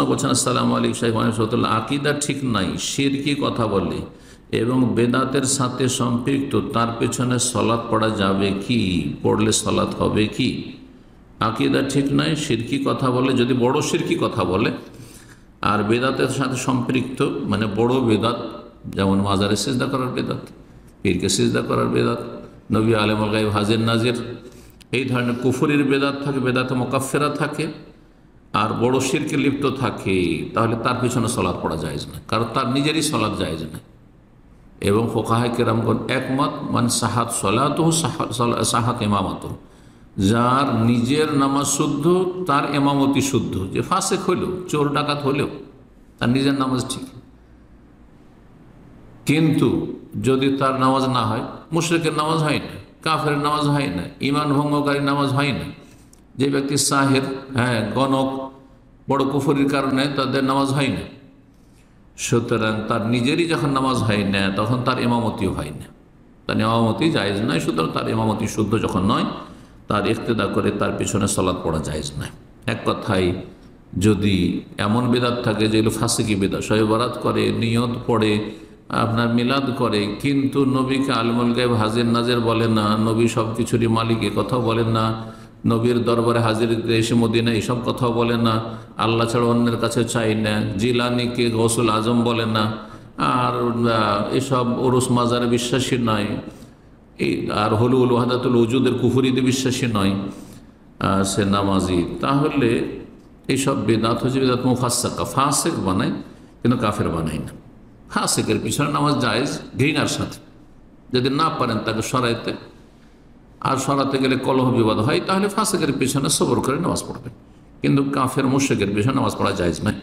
বলছেন, আসসালামু আলাইকুম শাইখ ওয়া আকীদা ঠিক নাই, শিরকি কথা বলে এবং বেদাতের সাথে সম্পৃক্ত, তার পেছনে সলাৎ পড়া যাবে কি? পড়লে সলাৎ হবে কি? আকীদা ঠিক নাই, শিরকি কথা বলে, যদি বড় শিরকি কথা বলে আর বেদাতের সাথে সম্পৃক্ত, মানে বড় বেদাত, যেমন মাজারে সিজদা করার বেদাত, পীরকে সিজদা করার বেদাত, নবী আলেমুল গায়ব হাজির নাজির, এই ধরনের কুফরির বেদাত থাকে, বেদাতে মুকাফফিরা থাকে, আর বড় শিরকে লিপ্ত থাকে, তাহলে তার পিছনে সলাৎ পড়া জায়েজ না, কারণ তার নিজেরই সলাৎ জায়েজ না। এবং ফুকাহায়ে কেরামগণ একমত, মান সাহাত সলাতুহু সাহাত ইমামাতুহু, যার নিজের নামাজ শুদ্ধ তার ইমামতি শুদ্ধ। যে ফাসেক হইলেও, চোর ডাকাত হলেও তার নিজের নামাজ ঠিক, কিন্তু যদি তার নামাজ না হয়, মুশরিকের নামাজ হয় না, কাফেরের নামাজ হয় না, ঈমান ভঙ্গকারী নামাজ হয় না। যে ব্যক্তি সাহের, গণক, বড় কুফরির কারণে তাদের নামাজ হয় না, সুতরাং তার নিজেরই যখন নামাজ হয় না, তখন তার ইমামতিও হয় না, তার ইমামতি জায়েজ নয়। সুতরাং তার ইমামতি শুদ্ধ যখন নয়, তার ইক্তেদা করে তার পিছনে সলাৎ পড়া জায়েজ নয়। এক কথায়, যদি এমন বেদাত থাকে যেগুলো ফাসিকি বেদাত, শবে বরাত করে, নিয়ত পড়ে, আপনার মিলাদ করে, কিন্তু নবীকে আলিমুল গায়ব হাজির নাজির বলে না, নবী সব কিছুরই মালিক, এ কথাও বলেন না, নবীর দরবারে হাজির এসে মদিনা এসব কথাও বলে না, আল্লাহ ছাড়া অন্যের কাছে চাই না, জিলানিকে গৌসুল আজম বলে না, আর এসব ওরস মাজারে বিশ্বাসী নয়, আর হুলুল ওয়াহদাতুল ওজুদের কুফরিতে বিশ্বাসী নয়, সে নামাজি, তাহলে এইসব বেদাত হচ্ছে বেদাত মুফাসসাকা, ফাসেক বানায় কিন্তু কাফের বানায় না। ফাসেকের পিছনে নামাজ জায়েজ ঘৃণার সাথে, যদি না পারেন তাকে সরাইতে, আর সরাতে গেলে কলহ বিবাদ হয়, তাহলে ফাসেকের পিছনে সবর করে নামাজ পড়বেন, কিন্তু কাফের মুশরিকের পিছনে নামাজ পড়া জায়েজ নয়।